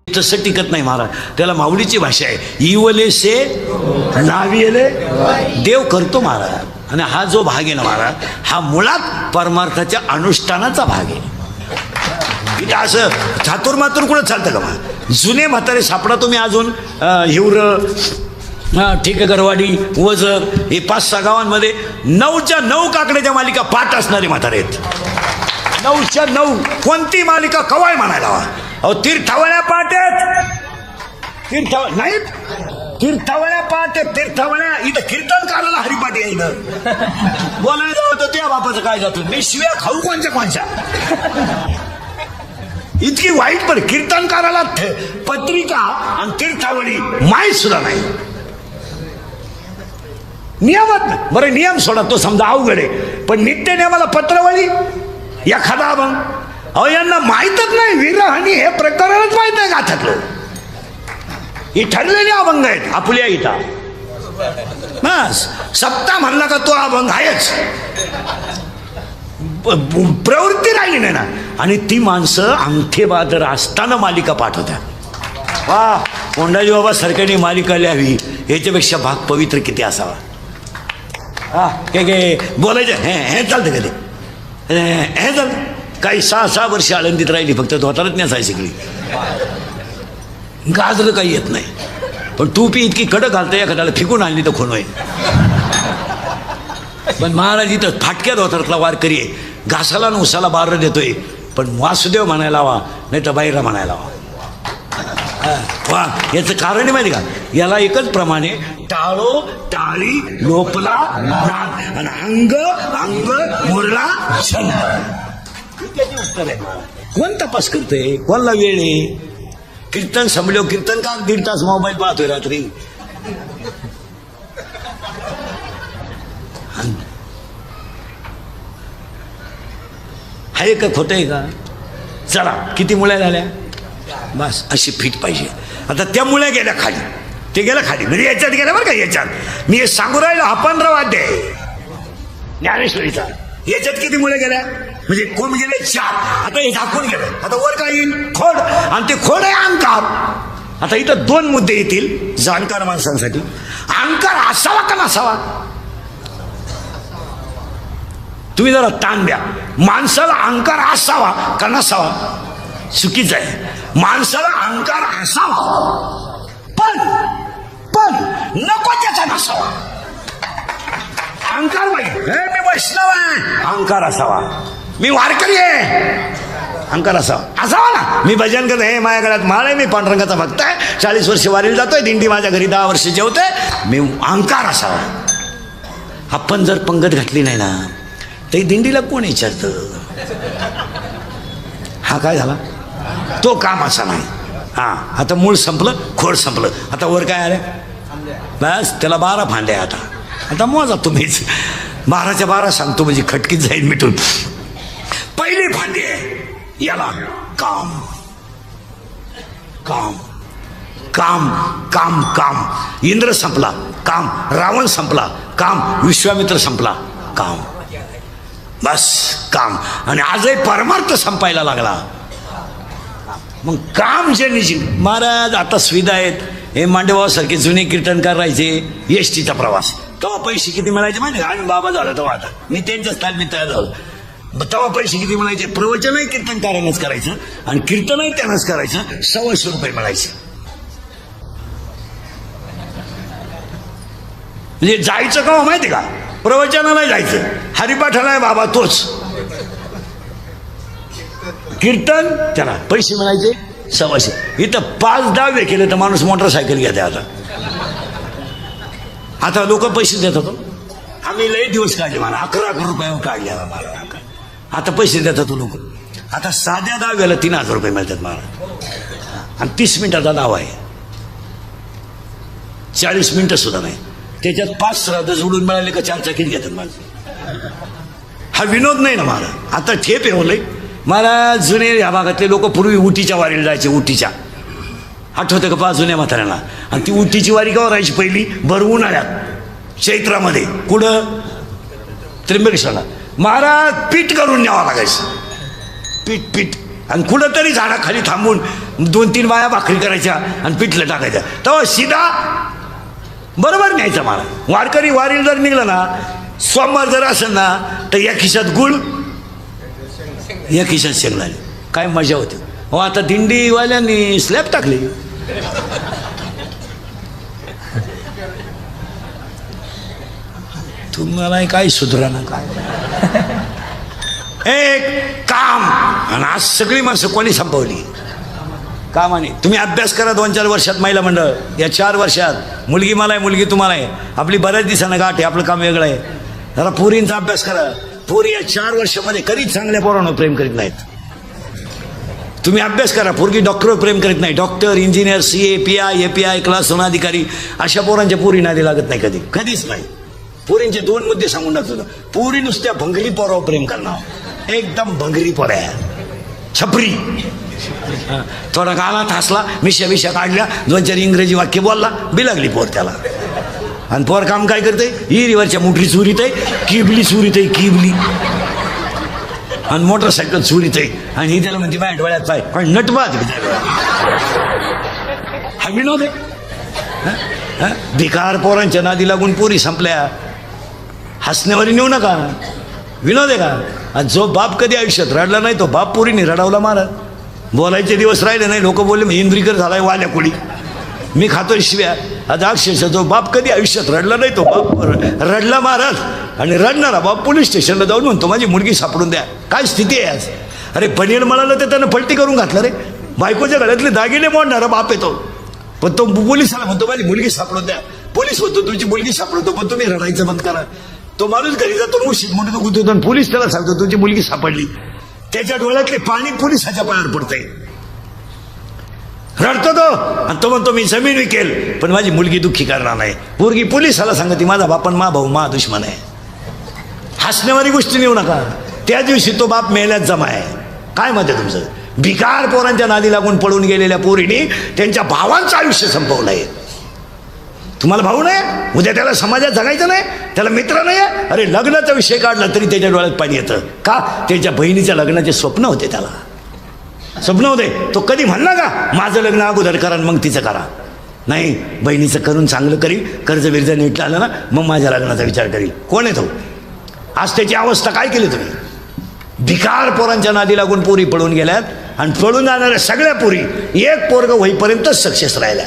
तसं टिकत नाही महाराज, त्याला माऊलीची भाषा आहे, इवले से नाविले देव करतो महाराज. आणि हा जो भाग आहे ना महाराज, हा मुळात परमार्थाच्या अनुष्ठानाचा भाग आहे. इथे असं चातुर्मातुर कुठं चालतं का मग? जुने म्हातारे सापडा तुम्ही अजून हिवर ठेकेकरवाडी वजर हे 5-6 गावांमध्ये 9च्या 9 काकड्याच्या मालिका पाठ असणारे म्हातारे आहेत. 9च्या 9 कोणती मालिका कवाय म्हणायला हवा. अहो तीर्थावळ्या पाठ आहेत, नाहीत तीर्थावळ्या पाठ आहेत, तीर्थावळ्या. इथं कीर्तन करायला हरिपाठ आहे. इथं बोलायला होतं त्या बापाचं काय जातं, मी शिव्या खाऊ कोणच्या इतकी वाईट. पण कीर्तन करायला पत्रिका आणि तीर्थावळी माहीत सुद्धा नाही. नियमात बरं, नियम सोडा तो समजा अवघड आहे, पण नित्य नियमाला पत्रवळी एखादा अभंग. अहो यांना माहीतच नाही, विरहानी हे प्रकरणच माहीत नाही गाथातलं. ही ठरलेली अभंग आहेत आपल्या इथं. बस सप्ताह म्हणला का तो अभंग आहेच, प्रवृत्ती राहिली नाही ना. आणि ती माणसं अंगठे बादर असताना मालिका पाठवतात. वा, कोंडाजी बाबा सरकारने मालिका लिहावी, याच्यापेक्षा भाग पवित्र किती असावा. हा काय बोलायचं हे चालतं कधी हे चालतं. काही 6 वर्ष आळंदीत राहिली, फक्त धोतारच नेसाय शिकली, गाजरं काही येत नाही. पण टोपी इतकी कडक घालतं, एखाद्याला फिकून आणली तर खून होईल. पण महाराज इथं फाटक्या धोतारातला वारकरी आहे, घासाला आणि उसाला बार देतोय, पण वासुदेव म्हणायला हवा, नाही तर बाईरा म्हणायला हवा. वा, याचं कारण आहे माहिती का, याला एकच प्रमाणे टाळो टाळी लोपला नाद आणि अंग अंग मुरला छंद. उत्तर आहे. कोण तपास करतोय, कोणला वेळ आहे. कीर्तन संभलो, कीर्तन का 1.5 तास मोबाईल पाहतोय रात्री. आहे का खोटं आहे का. चला किती मुळ्या झाल्या, बस अशी फिट पाहिजे. आता त्या मुळ्या गेल्या खाली, ते गेल्या खाली, म्हणजे याच्यात गेल्या बरं का. याच्यात मी हे सांगू राहिलो, हा 15 वाद्य आहे ज्ञानेश्वरीचा. याच्यात किती मुळे गेल्या, म्हणजे कोण गेले 4. आता हे झाकून गेलं, आता वर काय येईल, खोड, आणि ते खोड आहे अहंकार. आता इथं 2 मुद्दे येतील जाणकार माणसांसाठी. अहंकार असावा का नसावा, तुम्ही जरा ताण द्या. माणसाला अहंकार असावा का नसावा, चुकीचं आहे. माणसाला अहंकार असावा, पण नको त्याचा नसावा. अहंकार वाईट, मी वैष्णव आहे, अहंकार असावा. मी वारकरी आहे, अहंकार असावा ना. मी भजन करतो, हे माझ्या गळ्यात माळ आहे, मी पांडुरंगाचा भक्त आहे, 40 वर्ष वारीला जातोय, दिंडी माझ्या घरी 10 वर्ष जेवतोय, मी अहंकार असावा. आपण जर पंगत घातली नाही ना, तर दिंडीला कोण विचारतं हा काय झाला, तो काम असा नाही. हा, आता मूळ संपलं, खोड संपलं, आता वर काय आलं, बस त्याला 12 फांद्या. आता मोजा तुम्हीच, 12च्या 12 सांगतो म्हणजे खटकीत जाईल मिटून. पहिली फांदी आहे याला काम काम काम काम काम. इंद्र संपला, काम. रावण संपला, काम. विश्वामित्र संपला, काम. बस काम. आणि आजही परमार्थ संपायला लागला. मग काम जे निश्चित. महाराज आता सुविधा आहेत, हे मांडेबाबासारखे जुने कीर्तनकार राहायचे, एसटीचा प्रवास, तेव्हा पैसे किती मिळायचे माहिती का. आणि बाबा झाला तेव्हा, आता मी त्यांच्याच तालमीत तयार झालो. तेव्हा पैसे किती मिळायचे, प्रवचनही कीर्तनकारांनाच करायचं आणि कीर्तनही त्यांनाच करायचं, 125 रुपये मिळायचे. म्हणजे जायचं का माहिती का, प्रवचनाला जायचं, हरिपाठाला बाबा तोच, कीर्तन त्याला पैसे मिळायचे 125. इथं 5-10 केलं तर माणूस मोटरसायकल घेते. आता लोक पैसे देतात. आम्ही लय दिवस काढले, मला 11 रुपये काढले मला. आता पैसे देतात लोक. आता साध्या 10 3000 रुपये मिळतात मला. आणि 30 मिनिटाचा दावा आहे, 40 मिनिटं सुद्धा नाही. त्याच्यात 5 श्राद्ध जोडून मिळाले का 4 चाकीत घेतात मला. हा विनोद नाही ना मला. आता ठेप आहे मला. जुने या भागातले लोक पूर्वी उटीच्या वारीला जायचे. उटीच्या आठवतं का पहा जुन्या म्हाताऱ्यांना. आणि ती उटीची वारी केव्हा राहायची पहिली, भर उन्हाळ्यात, चैत्रामध्ये. कुठं त्र्यंबकेश्वरला. महाराज पीठ करून न्यावं लागायचं, पीठ पीठ. आणि कुठंतरी झाडाखाली थांबून 2-3 बाया भाकरी करायच्या आणि पिठलं टाकायच्या. तेव्हा सीधा बरोबर न्यायचा महाराज. वारकरी वारीला जर निघलं ना, सोमवार जर असेल ना, तर या खिशात गुळ, या खिशात शेंगदाणे. काय मजा होती. हो आता दिंडीवाल्यांनी स्लॅब टाकली. तुम्हाला काय सुधरा ना काय. एक काम. आणि आज सगळी माणसं कोणी संपवली कामाने. तुम्ही अभ्यास करा 2-4 वर्षात महिला मंडळ. या 4 वर्षात मुलगी मला आहे, मुलगी तुम्हाला आहे. आपली बऱ्याच दिवसानं गाठ आहे, आपलं काम वेगळं आहे. जरा पोरींचा अभ्यास करा. पोरी या 4 वर्षामध्ये कधीच चांगल्या पोरांवर प्रेम करीत नाहीत. तुम्ही अभ्यास करा. पोरगी डॉक्टरवर प्रेम करीत नाही. Doctor, engineer, CA, PI, API, class 1 अधिकारी अशा पोरांच्या पोरी नादी लागत नाही कधी, कधीच नाही. पोरींचे 2 मुद्दे सांगून टाकतो. पोरी नुसत्या भंगरी पोरावर प्रेम करणार, एकदम भंगरी पोऱ्या, छपरी. थोडा गालात हसला, मिशा काढल्या, 2-4 इंग्रजी वाक्य बोलला, बिलागली पोर त्याला. आणि पोर काम काय करते, हिरीवरच्या मोटरी चोरीत आहे, किबली चोरीत आहे, किबली. आणि मोटरसायकल चोरीत आहे. आणि ही त्याला म्हणते माझ्या डोळ्यात पाय, पण नटबाज. हा विनोद आहे. भिकार पोरांच्या नादी लागून पोरी संपल्या. हसण्यावरी नेऊ नका, विनोद आहे का. आणि जो बाप कधी आयुष्यात रडला नाही, तो बाप पोरीने रडावला महाराज. बोलायचे दिवस राहिले नाही, लोक बोलले इंद्रिकर झालाय वाल्या कोळी, मी खातोय शिव्या. आज अक्षरशः जो बाप कधी आयुष्यात रडला नाही, तो बाप रडला महाराज. आणि रडणारा बाप पोलीस स्टेशनला जाऊन म्हणतो माझी मुलगी सापडून द्या. काय स्थिती आहे आज. अरे पनीर म्हणाला तर त्यानं पलटी करून घातलं रे. बायकोच्या गळ्यातले दागिने मोडणारा बाप येतो, पण तो पोलिसाला म्हणतो माझी मुलगी सापडून द्या. पोलीस म्हणतो तुमची मुलगी सापडवतो, पण तुम्ही रडायचं बंद करा. तो माणूस घरी जातो, उशीत म्हणतो गुंतवतो, आणि पोलीस त्याला सांगतो तुमची मुलगी सापडली. त्याच्या डोळ्यातले पाणी पोलिसाच्या पायावर पडतंय. रडतो तो, आणि तो म्हणतो मी जमीन विकेल पण माझी मुलगी दुःखी करणार नाही. पोरगी पोलिसाला सांगते माझा बापन मा भाऊ मा दुश्मन आहे. हसण्यावारी गोष्टी नेऊ नका. त्या दिवशी तो बाप मेल्यात जमा आहे. काय मत आहे तुमचं. भिकार पोरांच्या नादी लागून पळून गेलेल्या पोरीने त्यांच्या भावांचं आयुष्य संपवलंय. तुम्हाला भाऊ नाही, उद्या त्याला समाजात जगायचं नाही, त्याला मित्र नाही. अरे लग्नाचा विषय काढला तरी त्याच्या डोळ्यात पाणी येतं. का. त्याच्या बहिणीच्या लग्नाचे स्वप्न होते, त्याला स्वप्न होते. तो कधी म्हणला का माझं लग्न अगोदर करा मग तिचं करा. नाही, बहिणीचं करून चांगलं करील, कर्ज बिर्ज नीट आलं ना मग माझ्या लग्नाचा विचार करील. कोण आहे तो. आज त्याची अवस्था काय केली तुम्ही. भिकार पोरांच्या नादी लागून पोरी पळून गेल्यात. आणि पळून जाणाऱ्या सगळ्या पोरी एक पोरग होईपर्यंतच सक्सेस राहिल्या.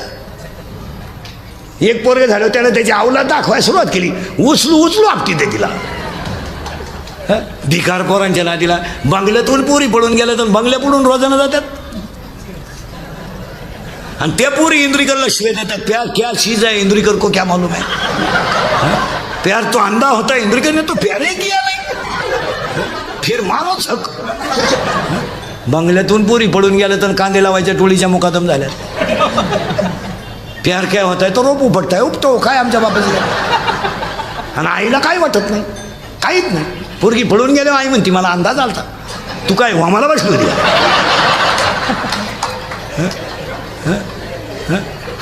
एक पोरग झालं त्यानं त्याची अवलाद दाखवायला सुरुवात केली. उचलू आपटी ते तिला. भिकार पोरांच्या नादीला बंगल्यातून पोरी पळून गेल्या तर बंगल्या पडून रोजानं जातात. आणि त्या पोरी इंद्रिकरला शिवे देतात. प्यार क्या चीज है, इंद्रिकर को क्या मालूम है. प्यार तो अंधा होता, इंद्रिकर ने तो प्यार ही किया नहीं, फिर मारो झक. बंगल्यातून पोरी पळून गेल्या तर कांदे लावायच्या टोळीच्या मुकादम झाल्या. प्यार काय होत आहे तो रोप उपटताय उपतो काय आमच्या बापाचं. आणि आईला काय वाटत नाही, काहीच नाही. पोरगी पळून गेले आई म्हणती मला अंदाज आलता, तू काय वामाला बसलो होती.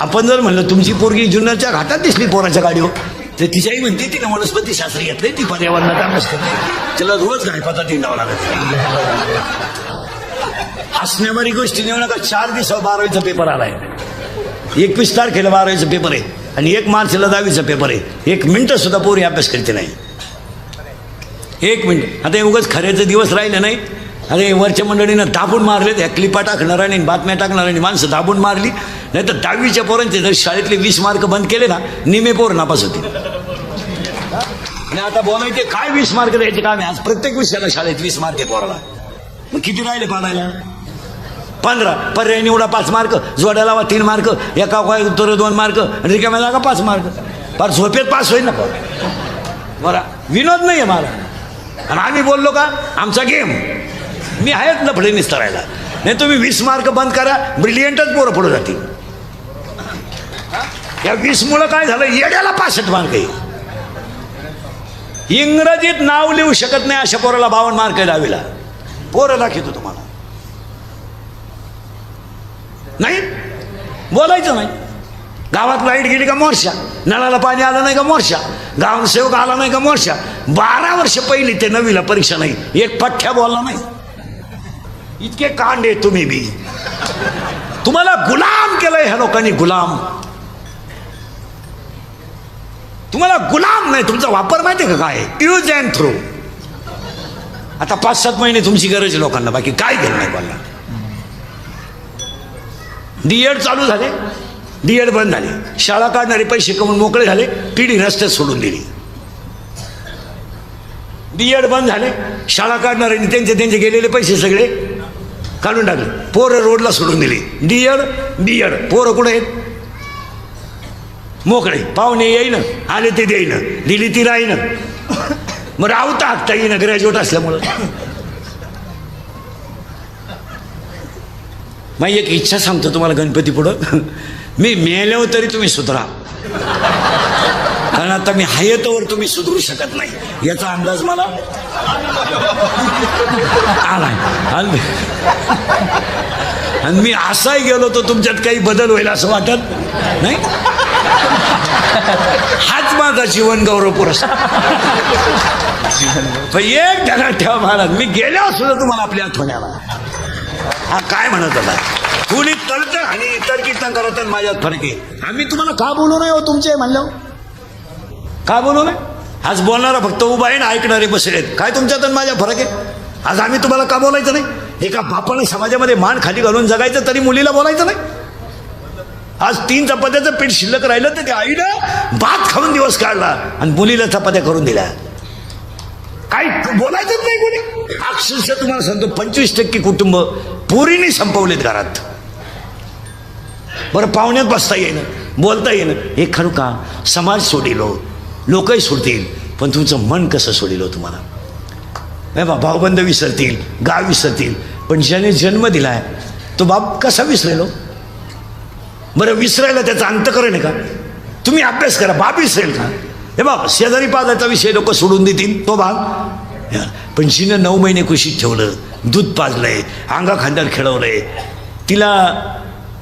आपण जर म्हणलं तुमची पोरगी जुन्नरच्या घाटात दिसली पोराच्या गाडीवर तर तिच्याही म्हणते तिनं वनस्पती शास्त्र घेतलंय, ती पर्यावरणाचा अभ्यास करते, तिला रोज गायपाचा तिंडावं लागत. हसण्यावारी गोष्टी नेऊ नका. 4 दिवसावर 12वीचा पेपर आलाय. 21 तारखेला 12वीचा पेपर आहे आणि 1 मार्चला 10वीचा पेपर आहे. 1 मिनिटं सुद्धा पोरी अभ्यास करते नाही. 1 मिनिट. आता उगाच खऱ्याचे दिवस राहिले नाही. अरे वरच्या मंडळीनं दाबून मारले. त्या क्लिपा टाकणारा आणि बातम्या टाकणाऱ्यांनी माणसं दाबून मारली. नाही तर 10वीच्या पोरांचे जर शाळेतले 20 मार्क बंद केले ना निमे पोर नापास होते. आणि आता बोलायचे काय 20 मार्क द्यायचे काम आहे. आज प्रत्येक विषयाला शाळेत 20 मार्क आहे पोराला. मग किती राहिले पाडायला. 15. पर्याय निवडा 5 मार्क, जोड्या लावा 3 मार्क, एका काय उत्तर 2 मार्क, रिकाम्या जागा 5 मार्क. फार झोपेत पास होईल ना बरं. विनोद नाही आहे मला. आणि आम्ही बोललो का आमचा गेम. मी आहेच ना फळे निस्तरायला. नाही तुम्ही 20 मार्क बंद करा, ब्रिलियंटच पोरं पुढे जातील. या 20 मुळे काय झालं, येड्याला 65 मार्क आहे. इंग्रजीत नाव लिहू शकत नाही अशा पोराला 52 मार्क आहे 10वीला. पोरं दाखवतो तुम्हाला. नाही बोलायचं नाही. गावात लाईट गेली का मोर्चा, नळाला पाणी आलं नाही का मोर्चा, गावात सेवक आला नाही का मोर्चा. 12 वर्ष पहिली ते 9वीला परीक्षा नाही, एक पठ्ठ्या बोलला नाही. इतके कांडे तुम्ही बी. तुम्हाला गुलाम केलंय ह्या लोकांनी, गुलाम. तुम्हाला गुलाम नाही, तुमचा वापर माहिती का काय, यूज अँड थ्रो. आता 5-7 महिने तुमची गरज आहे लोकांना, बाकी काय केलं नाही बोलला. डीएड चालू झाले, डीएड बंद झाले, शाळा काढणारे पैसे कमवून मोकळे झाले, पिढी रस्त्यात सोडून दिली. डीएड बंद झाले, शाळा काढणाऱ्यांनी त्यांचे गेलेले पैसे सगळे काढून टाकले, पोरं रोडला सोडून दिली. डीएड पोरं कुठे आहेत, मोकळे. पाहुणे येईन, आले ते देईन, दिली ती राहीन. मग राहता हाकता येईन ग्रॅज्युएट असल्यामुळं. मग एक इच्छा सांगतो तुम्हाला गणपती पुढं, मी मेल्यावर तरी तुम्ही सुधरा, कारण आता मी हयतवर तुम्ही सुधरू शकत नाही याचा अंदाज मला आलाय. आणि मी असाही गेलो तर तुमच्यात काही बदल होईल असं वाटत नाही. हाच माझा जीवन गौरव पुरस्कार. एक ध्यानात ठेवा महाराज, मी गेल्यावर सुद्धा तुम्हाला आपल्या आठवण्याला. हा काय म्हणत होता, कुणी तळत आणि इतर कीर्तन करत माझ्यात फरक आहे. आम्ही तुम्हाला का बोलू नये हो, तुमचे म्हणलं का बोलू नये. आज बोलणारा फक्त उभा आहे ना, ऐकणारे बसलेत. काय तुमच्यात माझ्या फरक आहे. आज आम्ही तुम्हाला का बोलायचं नाही. एका बापाने समाजामध्ये मान खाली घालून जगायचं तरी मुलीला बोलायचं नाही. आज 3 चपात्याचं पीठ शिल्लक राहिलं तर त्या आईनं भात खाऊन दिवस काढला आणि मुलीला चपात्या करून दिल्या. काही बोलायचंच नाही कोणी. अक्षरशः तुम्हाला सांगतो 25% कुटुंब पोरीने संपवलेत घरात. बरं पाहुण्यात बसता येईन, बोलता येईन. हे खरं का समाज सोडिलो, लोकही सोडतील, पण तुमचं मन कसं सोडिलो तुम्हाला. नाही बा, भाऊबंद विसरतील, गाव विसरतील, पण ज्याने जन्म दिलाय तो बाप कसा विसरेलो. बरं विसरायला त्याचा अंतकरण आहे का. तुम्ही अभ्यास करा, बाप विसरेल का. हे बाबा शेजारी पाजाचा विषय लोक सोडून देतील तो भाग. पण जिनं 9 महिने कुशीत ठेवलं, दूध पाजलंय, अंगा खांद्यावर खेळवलंय तिला.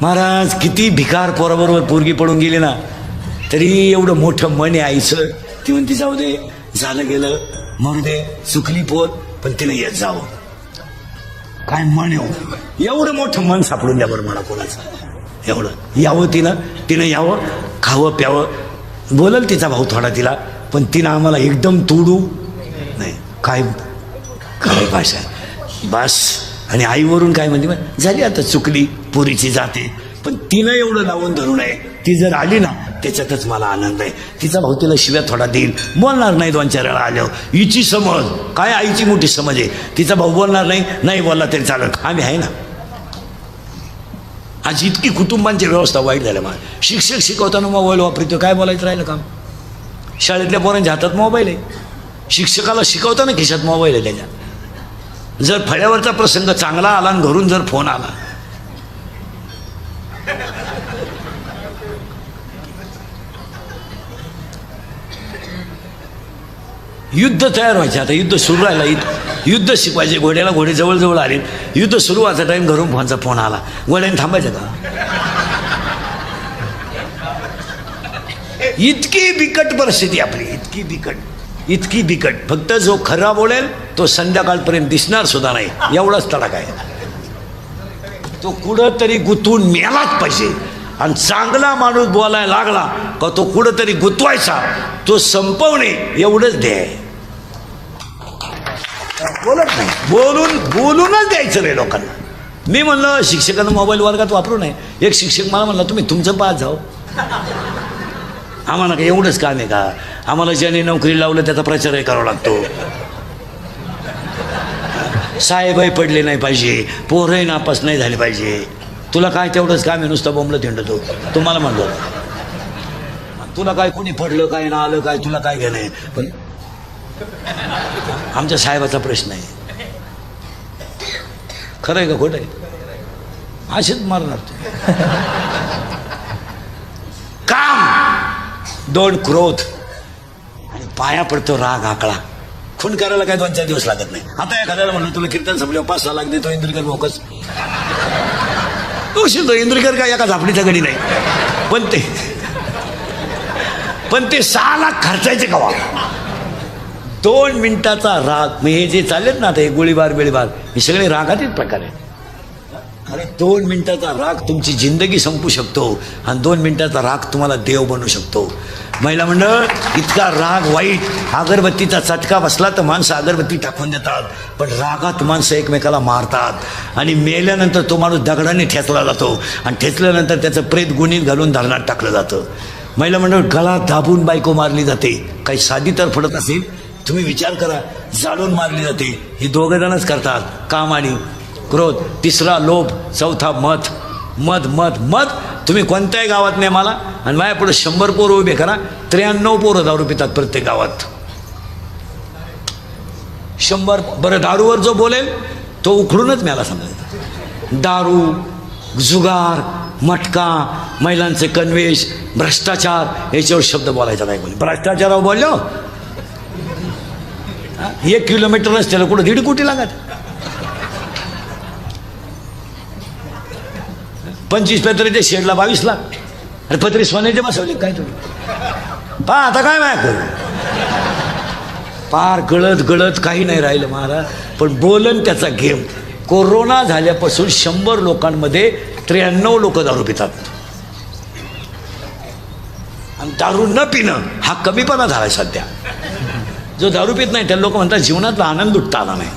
महाराज किती भिकार पोराबरोबर पोरगी पडून गेली ना, तरी एवढं मोठं मन आहे आईचं. ती म्हणते जाऊ दे, झालं गेलं, मरू दे, चुकली पोर, पण तिला येत जावं. काय मन आहे, एवढं मोठं मन सापडून द्या बरं मला कोणाचं. एवढं यावं तिनं यावं, खावं प्यावं. बोलल तिचा भाऊ थोडा तिला, पण तिनं आम्हाला एकदम तोडू नाही. काय काय भाषा बस. आणि आईवरून काय म्हणते, झाली आता चुकली, पोरीची जाते, पण तिनं एवढं लावून धरू नये. ती जर आली ना त्याच्यातच मला आनंद आहे. तिचा भाऊ तिला शिव्या थोडा देईल, बोलणार नाही 2-4 वेळा आल्यावर. हिची समज काय, आईची मोठी समज आहे. तिचा भाऊ बोलणार नाही, नाही बोलला तरी चालत, आम्ही आहे ना. आज इतकी कुटुंबांची व्यवस्था वाईट झाल्या. मला शिक्षक शिकवताना मोबाईल वापरतो, काय बोलायचं राहिलं काम. शाळेतल्या पोरांच्या हातात मोबाईल आहे, शिक्षकाला शिकवताना खिशात मोबाईल आहे त्याच्या. जर फळ्यावरचा प्रसंग चांगला आला आणि घरून जर फोन आला, युद्ध तयार व्हायचे. आता युद्ध सुरू राहिला, युद्ध शिकवायचे. घोड्याला घोडे जवळ आले, युद्ध सुरू व्हायचा टाइम घरून फोन आला, घोड्याने थांबायचं का. इतकी बिकट परिस्थिती आपली, इतकी बिकट. फक्त जो खरा बोलेल तो संध्याकाळपर्यंत दिसणार सुद्धा नाही, एवढाच तडाखा आहे. तो कुठं तरी गुंतवून मेलाच पाहिजे. आणि चांगला माणूस बोलायला लागला का तो कुठं तरी गुंतवायचा, तो संपवणे एवढंच ध्येय. बोलत नाही, बोलूनच द्यायचं नाही लोकांना. मी म्हणलं शिक्षकांना मोबाईल वर्गात वापरू नये. एक शिक्षक मला म्हणला, तुम्ही तुमचं पाहत जाओ, आम्हाला काय एवढंच काम आहे का. आम्हाला ज्याने नोकरी लावलं त्याचा प्रचारही करावा लागतो. साहेबही पडले नाही पाहिजे, पोरही नापास नाही झाले पाहिजे. तुला काय तेवढंच काम आहे, नुसतं बोंबलं थिंडतो. तुम्हाला म्हणलो तुला काय कोणी पडलं काय ना आलं काय, तुला काय घेणं आहे. पण आमच्या साहेबाचा प्रश्न आहे, खरं आहे का खोटं आहे. असेच मारणार तू. काम, डोंट क्रोध. आणि पाया पडतो राग आकळा. खून करायला काय 2-4 दिवस लागत नाही. आता एखाद्याला म्हणलं तुला कीर्तन संपल्यावर 5-6 लाख देतो इंद्रकर भोकस, तो इंद्रकर काय एका झापडीचा गडी नाही. पण ते पण ते 6 लाख खर्चायचे कवा? 2 मिनिटाचा राग. मग हे जे चाललेत ना आता हे गोळीबार बिळीबार हे सगळे रागाचेच प्रकार आहेत. अरे 2 मिनिटाचा राग तुमची जिंदगी संपू शकतो आणि 2 मिनिटाचा राग तुम्हाला देव बनवू शकतो. महिला मंडळ, इतका राग वाईट. अगरबत्तीचा चटका बसला तर माणसं अगरबत्ती टाकून देतात, पण रागात माणसं एकमेकाला मारतात आणि मेल्यानंतर तो माणूस दगडाने ठेचला जातो आणि ठेचल्यानंतर त्याचं प्रेत गुणीत घालून धरणात टाकलं जातं. महिला मंडळ, गळा दाबून बायको मारली जाते. काही साधी तर फडत असेल, तुम्ही विचार करा, जाळून मारली जाते. ही 2 जणच करतात, काम आणि क्रोध. 3रा लोभ, 4था मध. मध मध मध. तुम्ही कोणत्याही गावात नाही मला आणि माझ्या पुढे 100 पोरं उभे करा, 93 पोरं दारू पितात प्रत्येक गावात. 100. बरं, दारूवर जो बोलेल तो उखडूनच मला समजायचा. दारू, जुगार, मटका, महिलांचे कन्वेष, भ्रष्टाचार याच्यावर शब्द बोलायचा नाही. कोणी भ्रष्टाचारावर बोललो 1 किलोमीटर रस्त्याला कुठं 1.5 कोटी लागत. 25 पत्र्याच्या शेडला 22 लाख. अरे पत्रे सोन्याचे बसवले काय तुम्ही? पहा आता काय माया करू. पार गळत गळत काही नाही राहिलं महाराज. पण बोलन त्याचा गेम. कोरोना झाल्यापासून 100 लोकांमध्ये 93 लोक दारू पितात. आणि दारू न पिणं हा कमीपणा झालाय सध्या. जो दारू पित नाही त्या लोक म्हणतात जीवनातला आनंद लुटता आला नाही.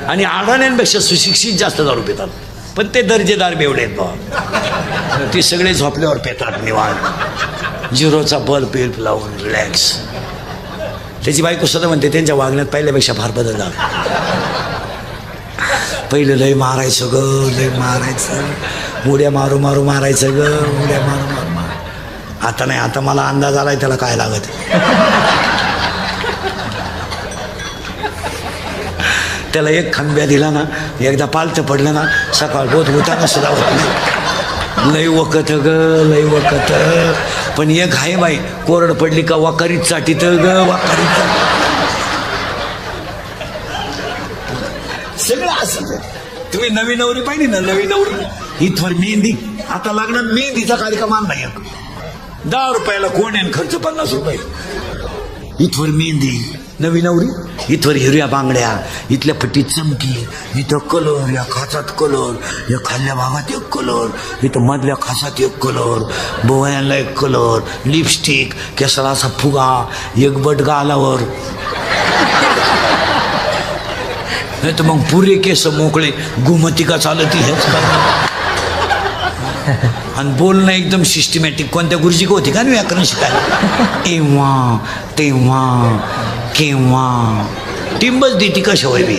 आणि अडाण्यांपेक्षा सुशिक्षित जास्त दारू पितात. पण ते दर्जेदार बेवडे आहेत बाबा. ते सगळे झोपल्यावर पेतात निवांत, 0चा बल्ब लावून रिलॅक्स. त्याची बायको सुद्धा म्हणते त्यांच्या वागण्यात पहिल्यापेक्षा फार बदल झाला. पहिलं लय मारायचं ग, लय मारायचं, मुड्या मारू मारू मारायचं ग, मुड्या मारू मारू मार. आता नाही, आता मला अंदाज आलाय त्याला काय लागत. त्याला 1 खांब्या दिला ना, एकदा पालथं पडलं ना, सकाळ बोध होताना सुद्धा होत नाही. लय वकत ग, लय वकत. पण एक आहे बाई, कोरड पडली का वाकारीत चाटीत ग, वाकारीत. सगळं असं. तुम्ही नवी नवरी पाहिली ना, नवी नवरी इथवर मेहंदी. आता लग्नात मेहंदीचा कार्यक्रम आणला एक. 10 रुपयाला कोण आहे, खर्च 50 रुपये. इथवर मेहंदी, नवी नवरी, इथवर हिरव्या बांगड्या, इथल्या फटीत चमकी, इथं कलर, या खासात कलर, या खाल्ल्या भागात 1 कलर, इथं मधल्या खासात 1 कलर, बोळ्यांना 1 कलर, लिपस्टिक, केसाला असा फुगा, 1 बट गालावर. नाही तर मग पुरे केस मोकळे, घुमती का चालती हेच कर. आणि बोलणं एकदम सिस्टमॅटिक. कोणत्या गुरुजी होती का व्याकरण शिकायला? एव्हा तेव्हा केव्हा. टिंबच देती का शवय बी.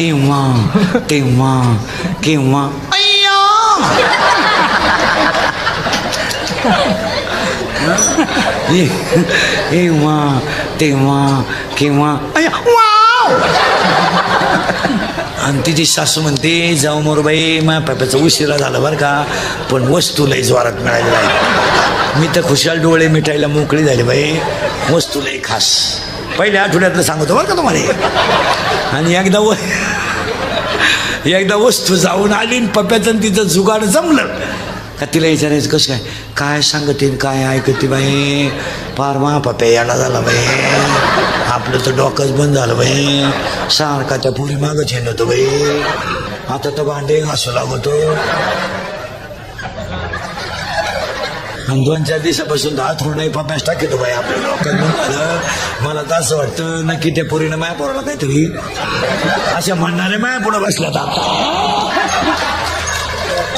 एव्हा तेव्हा केव्हा. अय्या एव्हा तेव्हा केव्हा. अय्या वाव. आणि तिची सासू म्हणते जाऊ मोरबाई, माझ्या पाप्याचा उशिरा झाला बरं का, पण वस्तू लई जोरात मिळालेला आहे. मी तर खुशाल डोळे मिठायला मोकळी झाली बाई. वस्तू लई खास. पहिल्या आठवड्यातलं सांगतो बरं का तुम्हाला. आणि एकदा वस्तू जाऊन आली आणि पप्प्याचं तिचं जुगाड जमलं का तिला विचारायचं कसं काय, काय सांगते काय ऐकते बाई. फार मा पप्प्या याडा झाला बाई. आपलं तर डोकंच बंद झालं बाई. सारखा त्या पुरी मागच येणं होतं बाई. आता तर भांडे घासू लागतो. आणि 2-4 दिवसापासून हातरून नाही पप्प्यास टाकतो बाई. आपल्या डोक्यात बंद झालं. मला तर असं वाटतं नक्की त्या पोरीनं माया पोराला काहीतरी अशा म्हणणारे माया पुढं बसल्यात.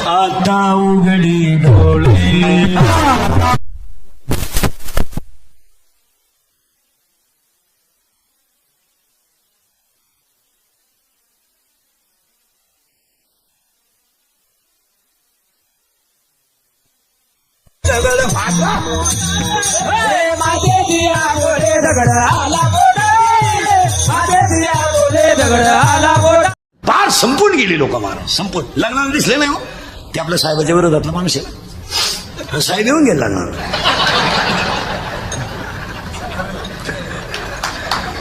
आता उघडी डोळे. फार संपून गेली लोक महाराज. संपून लग्नाला दिसले नाही हो. ते आपल्या साहेबाच्या विरोधातला माणूस आहे. साहेब येऊन गेला लग्नाला.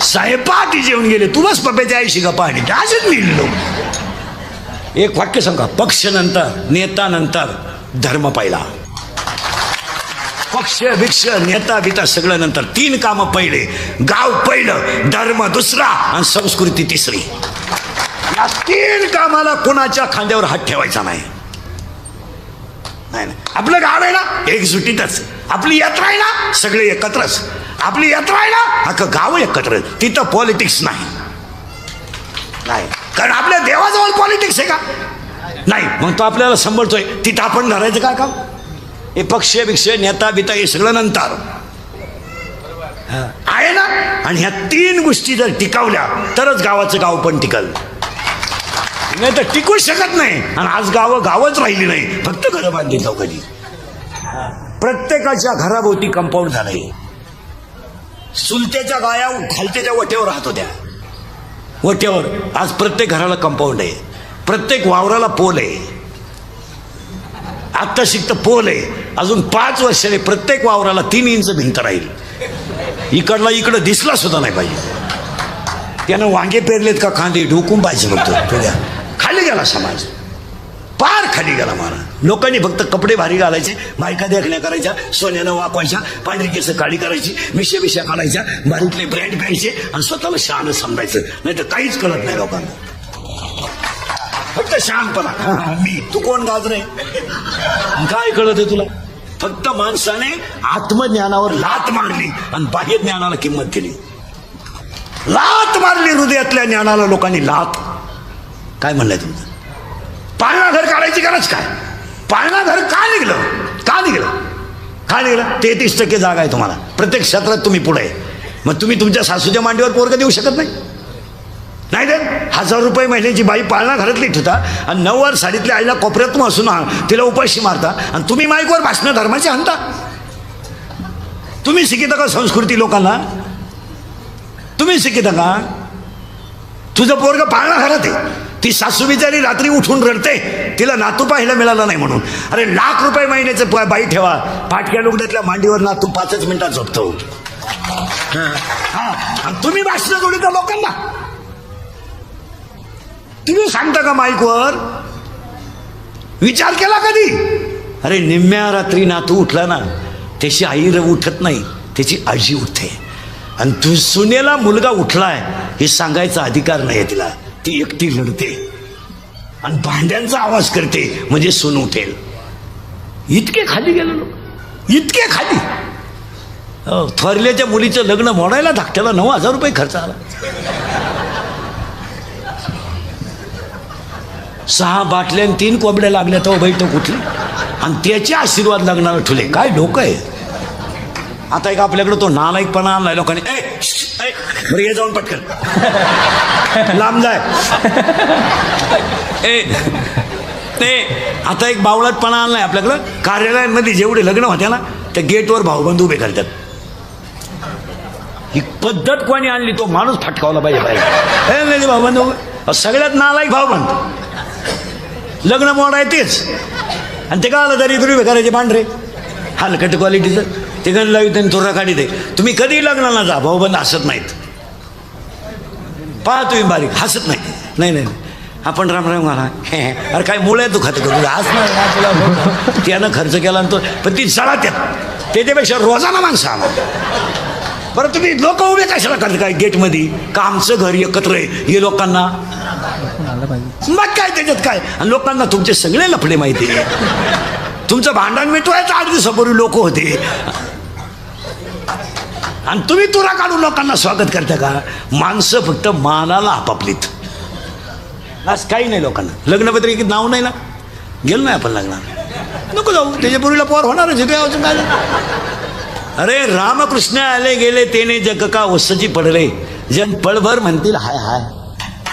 साहेब पहाटी जेवून गेले. तू बस पप्प्याच्या आईशी का पहाटी. असेच मिळले लोक. एक वाक्य सांगा, पक्ष नंतर, नेता नंतर, धर्म पहिला. पक्ष भिक्ष नेता बिता सगळं नंतर. 3 कामं पहिले. गाव पहिलं, धर्म दुसरा आणि संस्कृती तिसरी. या 3 कामाला कोणाच्या खांद्यावर हात ठेवायचा नाही. नाही, आपलं गाव आहे ना एकजुटीतच. आपली यात्रा आहे ना सगळे एकत्रच. आपली यात्रा आहे ना अख्खं गाव एकत्र. तिथं पॉलिटिक्स नाही. कारण आपल्या देवाजवळ पॉलिटिक्स आहे का? नाही. मग तो आपल्याला सांभाळतोय तिथं आपण धरायचं काय काम? हे पक्ष भिक्ष नेता बिता हे सगळं नंतर आहे ना. आणि ह्या 3 गोष्टी जर टिकवल्या तरच गावाचं गाव पण टिकल, नाही तर टिकू शकत नाही. आणि आज गावच राहिली नाही, फक्त घरं बांधली चौकडी. प्रत्येकाच्या घराभोवती कंपाऊंड झालंय. सुलत्याच्या गाया खालत्याच्या वट्यावर राहत होत्या. वट्यावर आज प्रत्येक घराला कंपाऊंड आहे. प्रत्येक वावराला पोल आहे. आत्ता शिकतं पोल आहे. अजून 5 वर्षाने प्रत्येक वावराला 3 इंच भिंत राहील. इकडला इकडं दिसला सुद्धा नाही पाहिजे. त्यानं वांगे पेरलेत का कांदे ढोकून पाहिजे बघतो. खाली गेला समाज, पार खाली गेला मारा. लोकांनी फक्त कपडे भारी घालायचे, बायका देखण्या करायच्या, सोन्यानं वापवायच्या, पांढरी केस काळी करायची, मिशा काढायच्या, बारीतले ब्रँड प्यायचे आणि स्वतःला शहाणं समजायचं. नाही तर काहीच कळत नाही लोकांना, फक्त शहाणपणा. मी तू कोण गाजरे? काय कळत आहे तुला? फक्त माणसाने आत्मज्ञानावर लात मारली आणि बाह्य ज्ञानाला किंमत केली. लात मारली हृदयातल्या ज्ञानाला लोकांनी. लात काय म्हणलंय तुमचं? पाळणा घर काढायची गरज काय? पाळणा घर का निघलं? का निघलं? 33% जागा आहे तुम्हाला. प्रत्येक क्षेत्रात तुम्ही पुढे आहे. मग तुम्ही तुमच्या सासूच्या मांडीवर पोरगं देऊ शकत नाही? नाही देत. 1000 रुपये महिन्याची बाई पाळणा घरातली ठेवता आणि 9 साडीतल्या आईला कोपऱ्यात असून तिला उपाशी मारता आणि तुम्ही माईकवर भाषण धर्माची आणता. तुम्ही शिकिता का संस्कृती लोकांना? तुम्ही शिकिता का? तुझं पोरगं पाळणा घरात आहे, ती सासू बिचारी रात्री उठून रडते, तिला नातू पाहायला मिळाला नाही म्हणून. अरे लाख रुपये महिन्याचं बाई ठेवा, फाटक्या लुगड्यातल्या मांडीवर नातू 5 मिनिटात झोपतो. तुम्ही भाषण जोडीता लोकांना. तुम्ही सांगता का माईकवर? विचार केला कधी? अरे निम्म्या रात्री नातू उठला ना, त्याची आई उठत नाही, त्याची आजी उठते. आणि तू सुनेला मुलगा उठलाय हे सांगायचा अधिकार नाही तिला. ती एकटी लढते आणि भांड्यांचा आवाज करते म्हणजे सून उठेल. इतके खाली गेलो, इतके खाली. थोरल्याच्या मुलीचं लग्न मोडायला धाकट्याला 9,000 रुपये खर्च आला. 6 बाटल्या 3 कोंबड्या लागल्या तेव्हा बैठक उठली आणि त्याचे आशीर्वाद लग्नाला ठुले. काय डोकं आहे? आता एक आपल्याकडे तो नालायकपणा आणलाय लोकांनी. बरं ये जाऊन पटकन लांब जाय. आता एक बावळटपणा आणलाय आपल्याकडं. कार्यालयांमध्ये जेवढे लग्न होत्या ना त्या गेटवर भाऊबंद उभे करतात. ही पद्धत कोणी आणली? तो माणूस फटकावला पाहिजे. भाऊबंद उभे, सगळ्यात नालायक भाऊबंद. लग्न मोड आहे तेच. आणि ते का आलं तरी तुम्ही करायचे पांढरे हलकट क्वालिटीचं. ते गण लावी त्यांनी तुरा काढी दे. तुम्ही कधी लग्नाला जा, भाऊबंद हसत नाहीत. पहा तुम्ही बारीक हसत नाही. नाही नाही आपण राम राम घाला. अरे काय मुळे आहे तू खातं करू हसणार तुला. त्यानं खर्च केला तो पण ती सळा त्याच्यापेक्षा रोजाना माणसं आला. बरं तुम्ही लोक उभे कशाला करता काय गेटमध्ये? का आमचं घर एकत्र आहे हे लोकांना मग काय त्याच्यात काय? आणि लोकांना तुमचे सगळे लफडे माहिती आहे. तुमचं भांडण मिटवायचं 8 दिवसापूर्वी लोक होते आणि तुम्ही तुरा काढून लोकांना स्वागत करता का? माणसं फक्त मानाला आपापलीत. आज काही नाही लोकांना. लग्नपत्रिकेत नाव नाही ना, गेलो नाही आपण लग्नाला, नको जाऊ. त्याच्या पूर्वीला पोर होणारच आहे काय. अरे रामकृष्ण आले गेले तेने जग का वसची पडले, जन पळभर म्हणतील हाय हाय.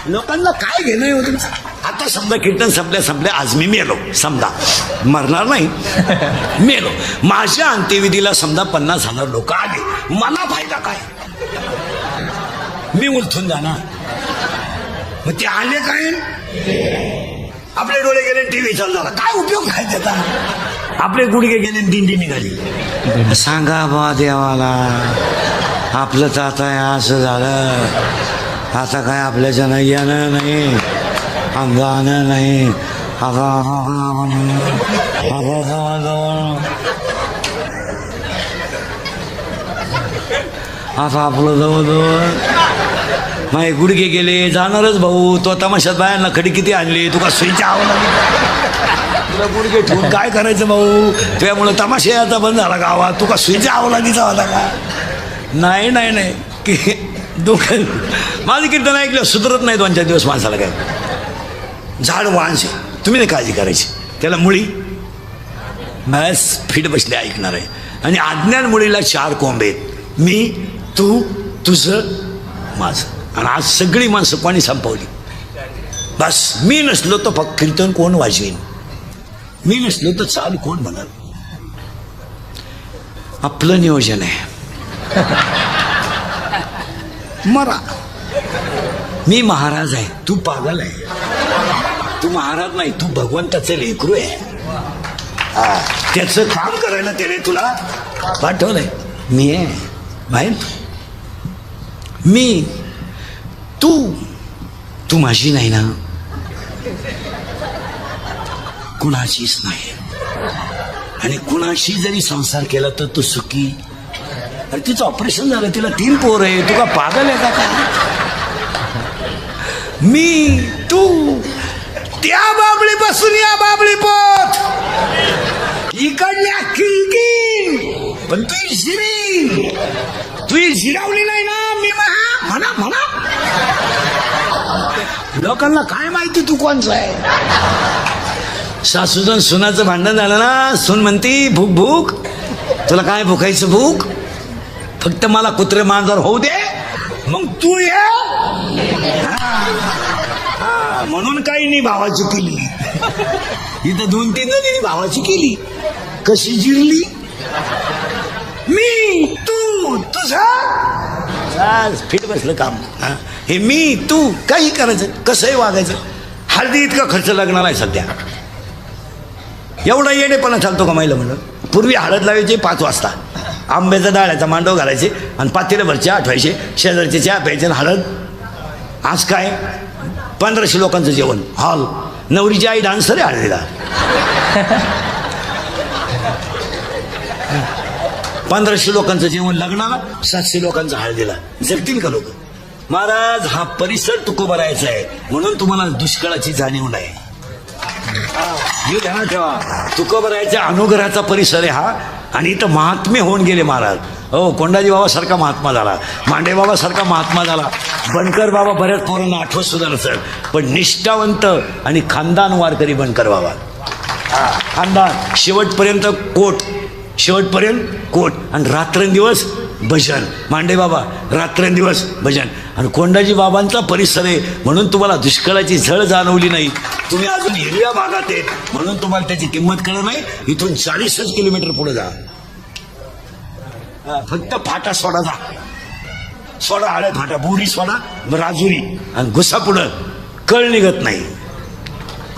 लोकांना काय घेणं होतं? आता समजा कीर्तन संपल्या आज मी मेलो, समजा मरणार नाही मेलो, माझ्या अंत्यविधीला समजा 50,000 लोक आले, मला फायदा काय? मी उलथून जाणार. मग ते आले काय? आपले डोळे गेले टीव्ही चालू झाला, काय उपयोग काय त्याचा? आपले गुडघे गेले दिंडी निघाली. सांगा बा देवाला आपलं तर आता असं झालं, आता काय आपल्याच्या नाही येणं नाही, गाणं नाही. आता आपलं जवळजवळ माझे गुडघे गेले, जाणारच भाऊ. तो तमाशात बायांना खडी किती आणली, तुका सुईच्या आवला तुला गुडघे ठेवून काय करायचं भाऊ? त्यामुळं तमाशा आता बंद झाला गावात. तुका सुईच्या आवला दिसा होता का? नाही नाही नाही की दुःख माझं कीर्तन ऐकलं सुधरत नाही 2-4 दिवस माणसाला. काय झाड वांश तुम्ही नाही काळजी करायची, त्याला मुळी बस फिट बसले ऐकणार आहे. आणि अज्ञान मुळीला 4 कोंब आहेत, मी, तू, तुझं, माझं. आणि आज सगळी माणसं कोणी संपवली. बस मी नसलो तर फक्त कीर्तन कोण वाजवीन, मी नसलो तर चाल कोण म्हणाल. आपलं नियोजन आहे. मरा मी महाराज आहे, तू पागल आहे. तू महाराज नाही, तू भगवंताचं लेकरू आहे. त्याचं काम करायला त्याने तुला पाठवलंय. मी आहे बाहेर, मी, तू माझी नाही ना, कुणाचीच नाही. आणि कुणाशी जरी संसार केला तर तू सुखी. अरे तिचं ऑपरेशन झालं, तिला 3 पोरं आहे. तू का पागल आहे का? मी, तू, त्या बाबळीपासून या बाबळी पोत, इकडल्या किलकिल. पण तू झिरावली नाही ना. मी म्हणा म्हणा लोकांना काय माहिती तू कोणचा आहे. सासूजन सुनाचं भांडण झालं ना, सून म्हणती भूक भूक, तुला काय भुकायचं भूक, फक्त मला कुत्रे मांजर होऊ दे, मग तू ये. म्हणून काही नाही भावाची केली. इथं 2-3 जणी भावाची केली. कशी जिरली. मी, तू, तुझं फिट बसलं काम. हे मी, तू, काही करायचं, कसंही वागायचं. हळदी इतका खर्च लागणार आहे सध्या. एवढा येणेपणा चालतो का महिला म्हणून. पूर्वी हळद लावायची 5 वाजता, आंब्याचा डाळ्याचा मांडव घालायचे आणि पातेल्याभर चहा ठेवायचे, शेजारचे चहा प्यायचे आणि हळद. आज काय 1500 लोकांचं जेवण, हॉल, नवरीची आई डान्सर आहे हळदीला. 1500 लोकांचं जेवण लग्नाला, 700 लोकांचं हळदीला. जगतील का लोक? महाराज हा परिसर तुकोबा राहायचा आहे, म्हणून तुम्हाला दुष्काळाची जाणीव नाही. हे ध्यानात ठेवा, तुकोबा राहायचा अनुग्रहाचा परिसर आहे हा. आणि इथं महात्मे होऊन गेले महाराज. हो, कोंडाजी बाबा सारखा महात्मा झाला, मांडे बाबा सारखा महात्मा झाला, बनकर बाबा बऱ्याच पोरांना आठवत सुद्धा नसेल, पण निष्ठावंत आणि खानदान वारकरी बनकर बाबा. खानदान शेवटपर्यंत कोट, शेवटपर्यंत कोट. आणि रात्रंदिवस भजन. मांडे बाबा रात्रंदिवस भजन. आणि कोंडाजी बाबांचा परिसर आहे म्हणून तुम्हाला दुष्काळाची झळ जाणवली नाही. तुम्ही अजून हिरव्या भागात आहेत म्हणून तुम्हाला त्याची किंमत कळत नाही. इथून 40 किलोमीटर पुढे जा, फक्त फाटा सोडा, जा सोडा, आळे फाटा, बोरी सोडा, राजुरी आणि घुसा पुढं, कळ निघत नाही.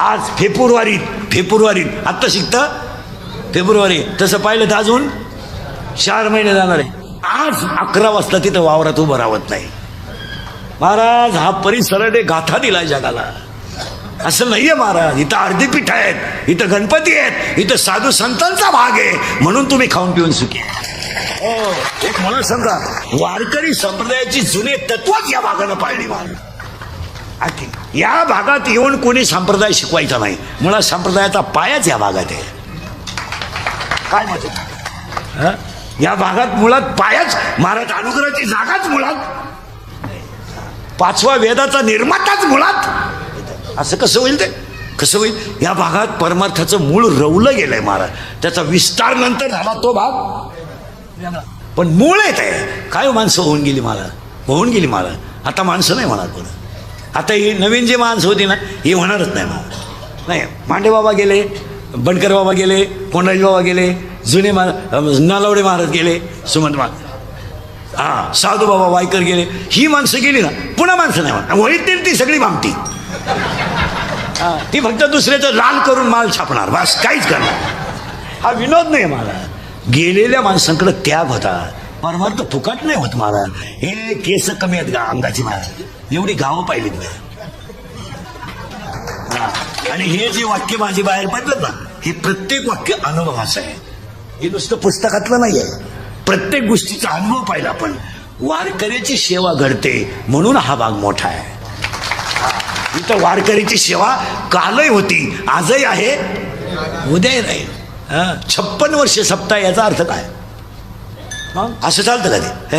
आज फेब्रुवारीत आत्ता शिकतं फेब्रुवारी, तसं पाहिलं तर अजून 4 महिने जाणार आहे. आज 11 वाजता तिथं वावरात उभं राहत नाही. महाराज हा परिसर गाथा दिला जगाला. असं नाहीये महाराज. इथं अर्धी पीठ आहेत, इथं गणपती आहेत, इथं साधू संतांचा भाग आहे म्हणून तुम्ही खाऊन पिऊन सुखी. हो, एक मला समजा वारकरी संप्रदायाची जुने तत्वच या भागानं पाळली महाराज. या भागात येऊन कोणी संप्रदाय शिकवायचा नाही. मुळात संप्रदायाचा पायाच या भागात आहे. काय मत? या भागात मुळात पायाच महाराज, अनुग्रहाची जागाच मुळात, 5वा वेदाचा निर्माताच मुळात. असं कसं होईल? ते कसं होईल? या भागात परमार्थाचं मूळ रवलं गेलंय महाराज. त्याचा विस्तार नंतर झाला तो भाग, पण मूळ येत आहे. काय माणसं होऊन गेली महाराज, होऊन गेली महाराज. आता माणसं नाही म्हणा कोण. आता ही नवीन जी माणसं होती ना, ही होणारच नाही महाराज. नाही, मांडे बाबा गेले, बनकर बाबा गेले, कोंडाजी बाबा गेले, जुने नालवडे महाराज गेले, सुमंत महाराज, साधू बाबा वायकर गेले. ही माणसं गेली ना, पुन्हा माणसं नाही म्हणा. वळीतील ती सगळी भामटी. ती फक्त दुसऱ्याचं लाल करून माल छापणार, बस काहीच करणार. हा विनोद नाही महाराज. गेलेल्या माणसांकडे त्याग होता. परमार्थ फुकट नाही होत महाराज. हे केस कमी आहेत का अंगाची महाराज, एवढी गावं पाहिलीत नाही. आणि हे जे वाक्य माझी बाहेर पडलं ना, हे प्रत्येक वाक्य अनुभवाचं आहे. हे नुसतं पुस्तकातलं नाही आहे. प्रत्येक गोष्टीचा अनुभव पाहिला आपण. वारकऱ्याची सेवा घडते म्हणून हा भाग मोठा आहे. इथं वारकऱ्याची सेवा कालही होती, आजही आहे, उद्याही राहील. 56 वर्ष सप्ताह याचा अर्थ काय? असं चालतं का ते?